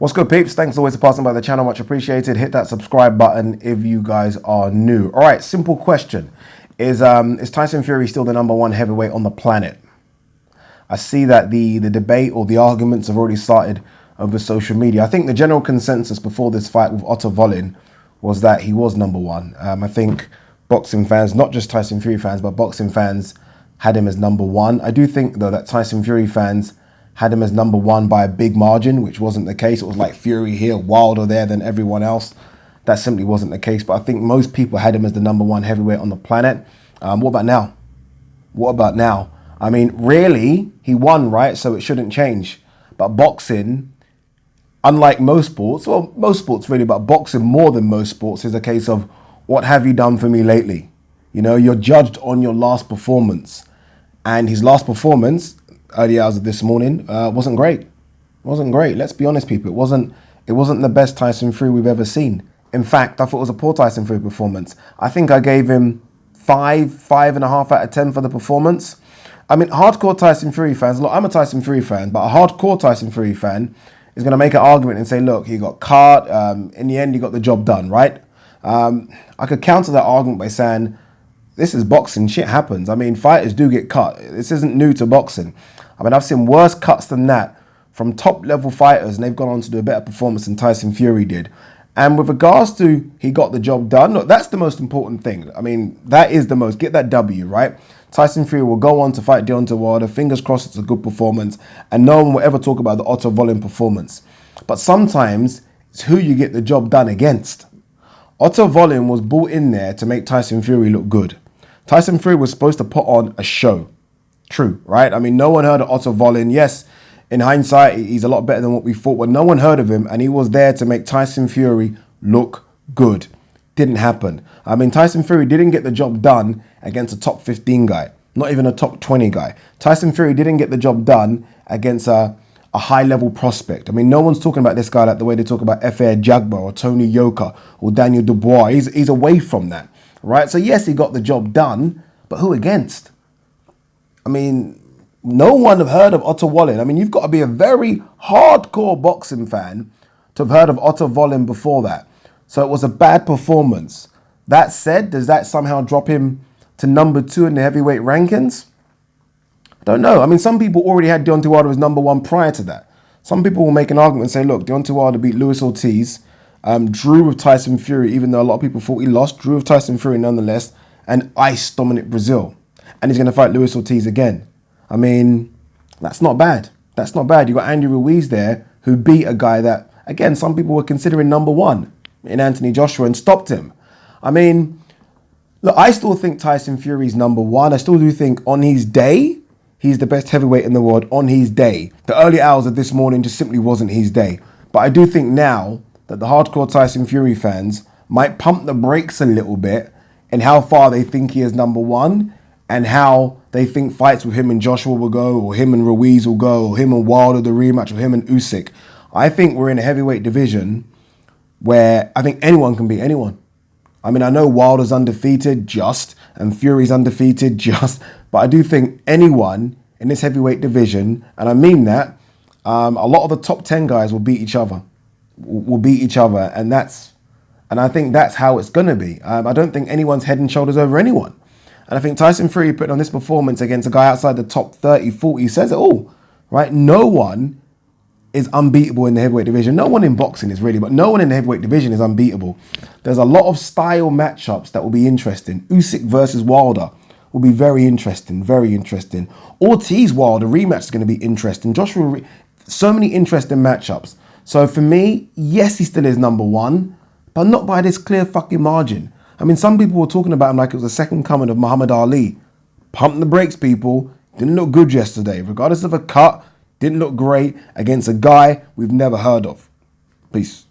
What's good, peeps? Thanks always for passing by the channel. Much appreciated. Hit that subscribe button if you guys are new. All right, simple question. Is Tyson Fury still the number one heavyweight on the planet? I see that the debate or the arguments have already started over social media. I think the general consensus before this fight with Otto Wallin was that he was number one. I think boxing fans, not just Tyson Fury fans, but boxing fans had him as number one. I do think, though, that Tyson Fury fans had him as number one by a big margin, which wasn't the case. It was like Fury here, Wilder there, than everyone else. That simply wasn't the case. But I think most people had him as the number one heavyweight on the planet. What about now? What about now? I mean, really, he won, right? So it shouldn't change. But boxing, unlike most sports, well, most sports really, but boxing more than most sports is a case of, what have you done for me lately? You know, you're judged on your last performance. And his last performance, early hours of this morning, wasn't great. Wasn't great. Let's be honest, people. It wasn't the best Tyson Fury we've ever seen. In fact, I thought it was a poor Tyson Fury performance. I think I gave him 5.5 out of 10 for the performance. I mean, hardcore Tyson Fury fans, look, I'm a Tyson Fury fan, but a hardcore Tyson Fury fan is going to make an argument and say, look, he got caught. In the end, he got the job done, right? I could counter that argument by saying, this is boxing, shit happens. I mean, fighters do get cut. This isn't new to boxing. I mean, I've seen worse cuts than that from top level fighters, and they've gone on to do a better performance than Tyson Fury did. And with regards to he got the job done, look, that's the most important thing. I mean, that is the most, get that W, right? Tyson Fury will go on to fight Deontay Wilder. Fingers crossed it's a good performance, and no one will ever talk about the Otto Wallin performance. But sometimes it's who you get the job done against. Otto Wallin was brought in there to make Tyson Fury look good. Tyson Fury was supposed to put on a show. True, right? I mean, no one heard of Otto Wallin. Yes, in hindsight, he's a lot better than what we thought, but no one heard of him, and he was there to make Tyson Fury look good. Didn't happen. I mean, Tyson Fury didn't get the job done against a top 15 guy, not even a top 20 guy. Tyson Fury didn't get the job done against a high-level prospect. I mean, no one's talking about this guy like the way they talk about F.A. Jagba or Tony Yoka or Daniel Dubois. He's away from that, right? So, yes, he got the job done, but who against? I mean, no one have heard of Otto Wallin. I mean, you've got to be a very hardcore boxing fan to have heard of Otto Wallin before that. So it was a bad performance. That said, does that somehow drop him to number 2 in the heavyweight rankings? I don't know. I mean, some people already had Deontay Wilder as number 1 prior to that. Some people will make an argument and say, look, Deontay Wilder beat Luis Ortiz, drew with Tyson Fury, even though a lot of people thought he lost, drew with Tyson Fury nonetheless, and iced Dominic Brazil. And he's going to fight Luis Ortiz again. I mean, that's not bad. That's not bad. You got Andy Ruiz there who beat a guy that, again, some people were considering number 1 in Anthony Joshua and stopped him. I mean, look, I still think Tyson Fury's number 1. I still do think on his day, he's the best heavyweight in the world on his day. The early hours of this morning just simply wasn't his day. But I do think now that the hardcore Tyson Fury fans might pump the brakes a little bit in how far they think he is number 1 and how they think fights with him and Joshua will go, or him and Ruiz will go, or him and Wilder, the rematch, or him and Usyk. I think we're in a heavyweight division where I think anyone can beat anyone. I mean, I know Wilder's undefeated, just, and Fury's undefeated, just, but I do think anyone in this heavyweight division, and I mean that, a lot of the top 10 guys will beat each other, and I think that's how it's going to be. I don't think anyone's head and shoulders over anyone. And I think Tyson Fury putting on this performance against a guy outside the top 30, 40 says it all, right? No one is unbeatable in the heavyweight division. No one in boxing is really, but no one in the heavyweight division is unbeatable. There's a lot of style matchups that will be interesting. Usyk versus Wilder will be very interesting, very interesting. Ortiz-Wilder rematch is going to be interesting. So many interesting matchups. So for me, yes, he still is number 1, but not by this clear fucking margin. I mean, some people were talking about him like it was the second coming of Muhammad Ali. Pump the brakes, people. Didn't look good yesterday. Regardless of a cut, didn't look great against a guy we've never heard of. Peace.